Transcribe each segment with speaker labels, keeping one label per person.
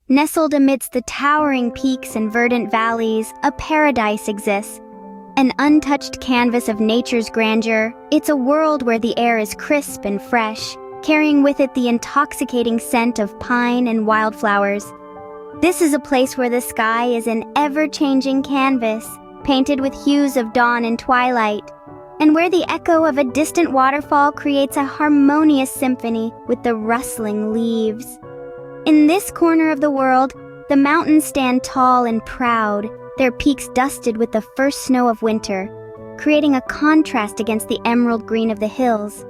Speaker 1: Nestled amidst the towering peaks and verdant valleys, a paradise exists. An untouched canvas of nature's grandeur, it's a world where the air is crisp and fresh, carrying with it the intoxicating scent of pine and wildflowers. This is a place where the sky is an ever-changing canvas, painted with hues of dawn and twilight, and where the echo of a distant waterfall creates a harmonious symphony with the rustling leaves. In this corner of the world, the mountains stand tall and proud, their peaks dusted with the first snow of winter, creating a contrast against the emerald green of the hills.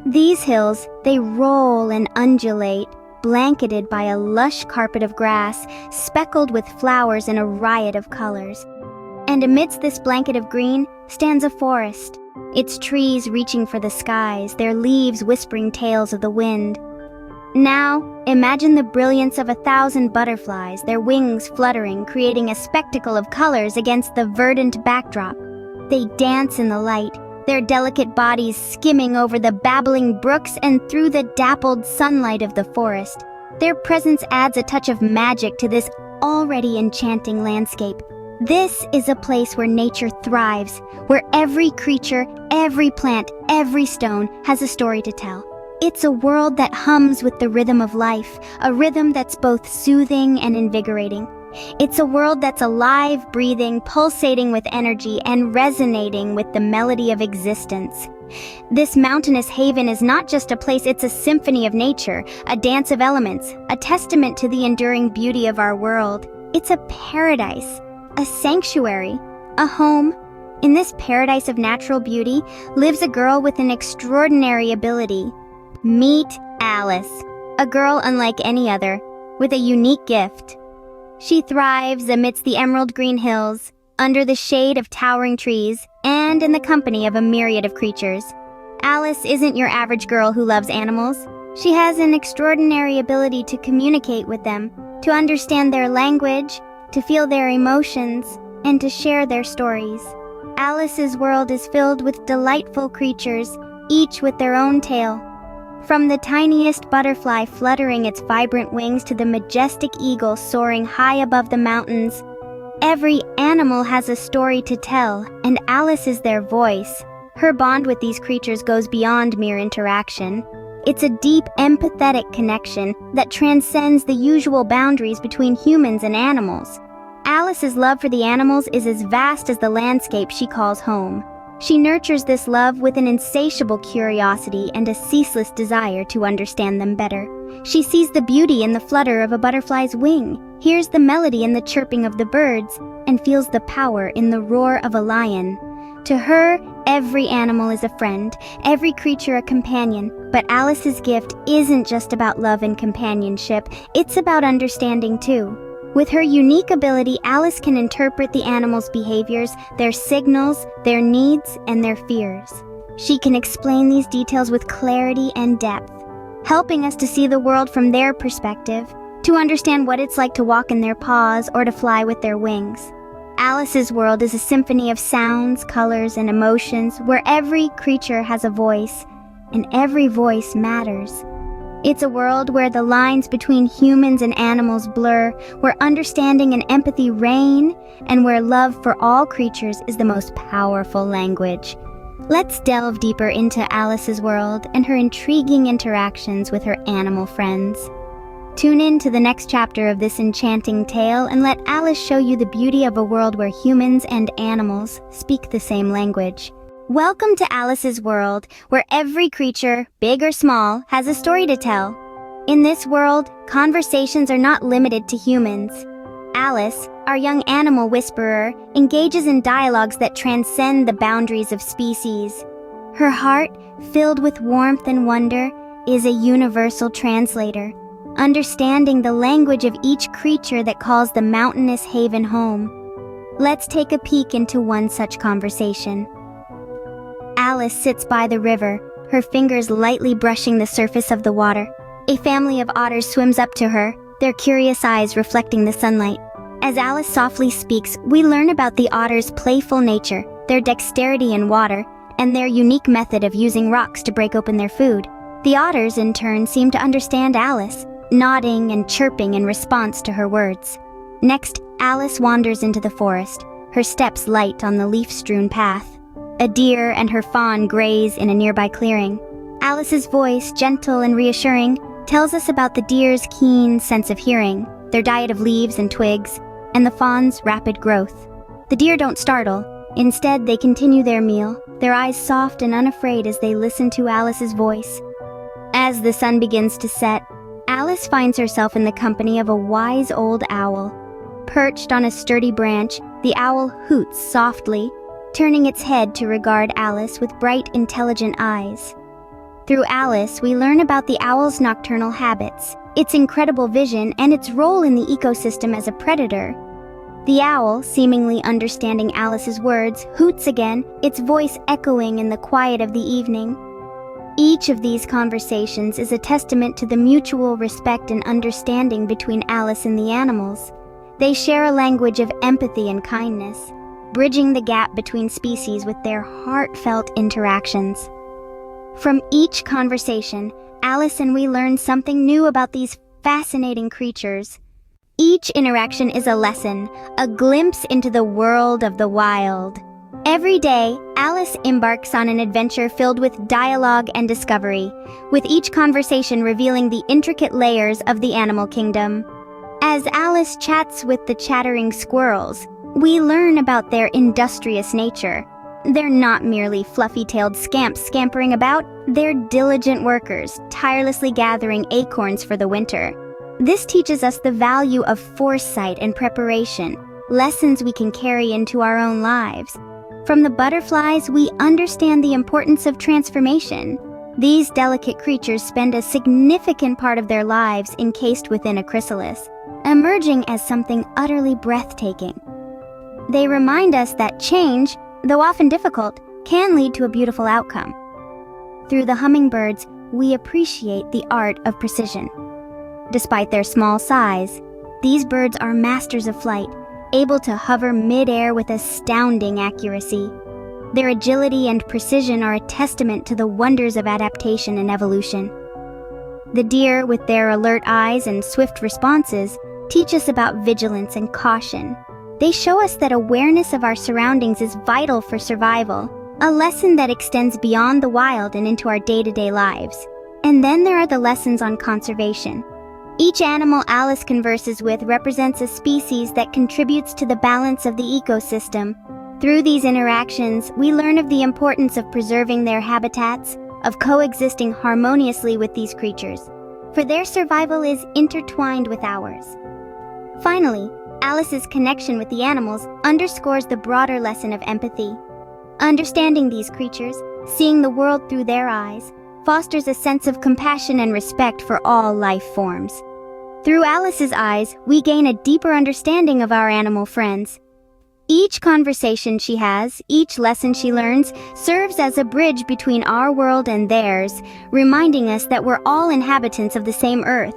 Speaker 1: These hills, they roll and undulate, blanketed by a lush carpet of grass, speckled with flowers in a riot of colors. And amidst this blanket of green stands a forest, its trees reaching for the skies, their leaves whispering tales of the wind. Now, imagine the brilliance of 1,000 butterflies, their wings fluttering, creating a spectacle of colors against the verdant backdrop. They dance in the light, their delicate bodies skimming over the babbling brooks and through the dappled sunlight of the forest. Their presence adds a touch of magic to this already enchanting landscape. This is a place where nature thrives, where every creature, every plant, every stone has a story to tell. It's a world that hums with the rhythm of life, a rhythm that's both soothing and invigorating. It's a world that's alive, breathing, pulsating with energy, and resonating with the melody of existence. This mountainous haven is not just a place, it's a symphony of nature, a dance of elements, a testament to the enduring beauty of our world. It's a paradise, a sanctuary, a home. In this paradise of natural beauty lives a girl with an extraordinary ability. Meet Alice, a girl unlike any other, with a unique gift. She thrives amidst the emerald green hills, under the shade of towering trees, and in the company of a myriad of creatures. Alice isn't your average girl who loves animals. She has an extraordinary ability to communicate with them, to understand their language, to feel their emotions, and to share their stories. Alice's world is filled with delightful creatures, each with their own tale. From the tiniest butterfly fluttering its vibrant wings to the majestic eagle soaring high above the mountains, every animal has a story to tell, and Alice is their voice. Her bond with these creatures goes beyond mere interaction. It's a deep, empathetic connection that transcends the usual boundaries between humans and animals. Alice's love for the animals is as vast as the landscape she calls home. She nurtures this love with an insatiable curiosity and a ceaseless desire to understand them better. She sees the beauty in the flutter of a butterfly's wing, hears the melody in the chirping of the birds, and feels the power in the roar of a lion. To her, every animal is a friend, every creature a companion, but Alice's gift isn't just about love and companionship, it's about understanding too. With her unique ability, Alice can interpret the animals' behaviors, their signals, their needs, and their fears. She can explain these details with clarity and depth, helping us to see the world from their perspective, to understand what it's like to walk in their paws or to fly with their wings. Alice's world is a symphony of sounds, colors, and emotions, where every creature has a voice, and every voice matters. It's a world where the lines between humans and animals blur, where understanding and empathy reign, and where love for all creatures is the most powerful language. Let's delve deeper into Alice's world and her intriguing interactions with her animal friends. Tune in to the next chapter of this enchanting tale and let Alice show you the beauty of a world where humans and animals speak the same language. Welcome to Alice's world, where every creature, big or small, has a story to tell. In this world, conversations are not limited to humans. Alice, our young animal whisperer, engages in dialogues that transcend the boundaries of species. Her heart, filled with warmth and wonder, is a universal translator, understanding the language of each creature that calls the mountainous haven home. Let's take a peek into one such conversation. Alice sits by the river, her fingers lightly brushing the surface of the water. A family of otters swims up to her, their curious eyes reflecting the sunlight. As Alice softly speaks, we learn about the otters' playful nature, their dexterity in water, and their unique method of using rocks to break open their food. The otters, in turn, seem to understand Alice, nodding and chirping in response to her words. Next, Alice wanders into the forest, her steps light on the leaf-strewn path. A deer and her fawn graze in a nearby clearing. Alice's voice, gentle and reassuring, tells us about the deer's keen sense of hearing, their diet of leaves and twigs, and the fawn's rapid growth. The deer don't startle. Instead, they continue their meal, their eyes soft and unafraid as they listen to Alice's voice. As the sun begins to set, Alice finds herself in the company of a wise old owl. Perched on a sturdy branch, the owl hoots softly, turning its head to regard Alice with bright, intelligent eyes. Through Alice, we learn about the owl's nocturnal habits, its incredible vision, and its role in the ecosystem as a predator. The owl, seemingly understanding Alice's words, hoots again, its voice echoing in the quiet of the evening. Each of these conversations is a testament to the mutual respect and understanding between Alice and the animals. They share a language of empathy and kindness, bridging the gap between species with their heartfelt interactions. From each conversation, Alice and we learn something new about these fascinating creatures. Each interaction is a lesson, a glimpse into the world of the wild. Every day, Alice embarks on an adventure filled with dialogue and discovery, with each conversation revealing the intricate layers of the animal kingdom. As Alice chats with the chattering squirrels, we learn about their industrious nature. They're not merely fluffy-tailed scamps scampering about, they're diligent workers, tirelessly gathering acorns for the winter. This teaches us the value of foresight and preparation, lessons we can carry into our own lives. From the butterflies, we understand the importance of transformation. These delicate creatures spend a significant part of their lives encased within a chrysalis, emerging as something utterly breathtaking. They remind us that change, though often difficult, can lead to a beautiful outcome. Through the hummingbirds, we appreciate the art of precision. Despite their small size, these birds are masters of flight, able to hover mid-air with astounding accuracy. Their agility and precision are a testament to the wonders of adaptation and evolution. The deer, with their alert eyes and swift responses, teach us about vigilance and caution. They show us that awareness of our surroundings is vital for survival, a lesson that extends beyond the wild and into our day-to-day lives. And then there are the lessons on conservation. Each animal Alice converses with represents a species that contributes to the balance of the ecosystem. Through these interactions, we learn of the importance of preserving their habitats, of coexisting harmoniously with these creatures, for their survival is intertwined with ours. Finally, Alice's connection with the animals underscores the broader lesson of empathy. Understanding these creatures, seeing the world through their eyes, fosters a sense of compassion and respect for all life forms. Through Alice's eyes, we gain a deeper understanding of our animal friends. Each conversation she has, each lesson she learns, serves as a bridge between our world and theirs, reminding us that we're all inhabitants of the same earth,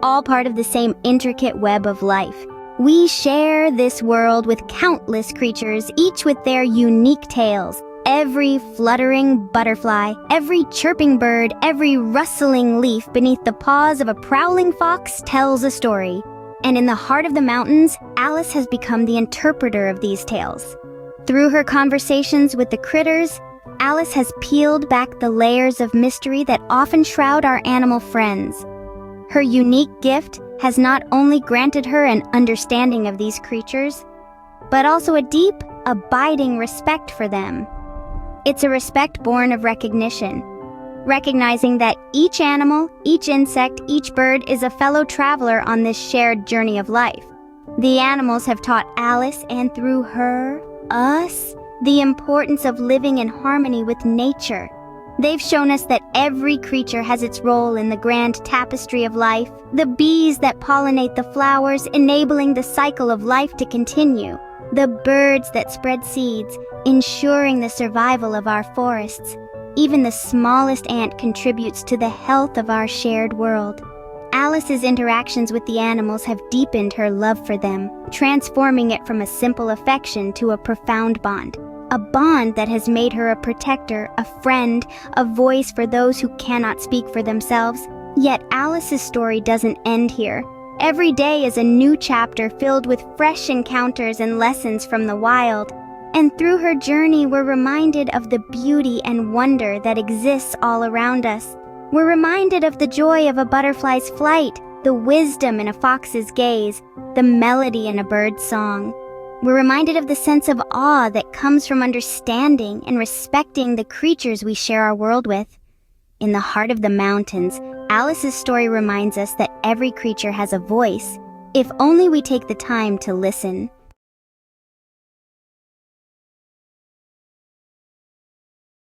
Speaker 1: all part of the same intricate web of life. We share this world with countless creatures, each with their unique tales. Every fluttering butterfly, every chirping bird, every rustling leaf beneath the paws of a prowling fox tells a story. And in the heart of the mountains, Alice has become the interpreter of these tales. Through her conversations with the critters, Alice has peeled back the layers of mystery that often shroud our animal friends. Her unique gift has not only granted her an understanding of these creatures, but also a deep, abiding respect for them. It's a respect born of recognition, recognizing that each animal, each insect, each bird is a fellow traveler on this shared journey of life. The animals have taught Alice, and through her, us, the importance of living in harmony with nature. They've shown us that every creature has its role in the grand tapestry of life, the bees that pollinate the flowers, enabling the cycle of life to continue, the birds that spread seeds, ensuring the survival of our forests. Even the smallest ant contributes to the health of our shared world. Alice's interactions with the animals have deepened her love for them, transforming it from a simple affection to a profound bond. A bond that has made her a protector, a friend, a voice for those who cannot speak for themselves. Yet Alice's story doesn't end here. Every day is a new chapter filled with fresh encounters and lessons from the wild. And through her journey, we're reminded of the beauty and wonder that exists all around us. We're reminded of the joy of a butterfly's flight, the wisdom in a fox's gaze, the melody in a bird's song. We're reminded of the sense of awe that comes from understanding and respecting the creatures we share our world with. In the heart of the mountains, Alice's story reminds us that every creature has a voice, if only we take the time to listen.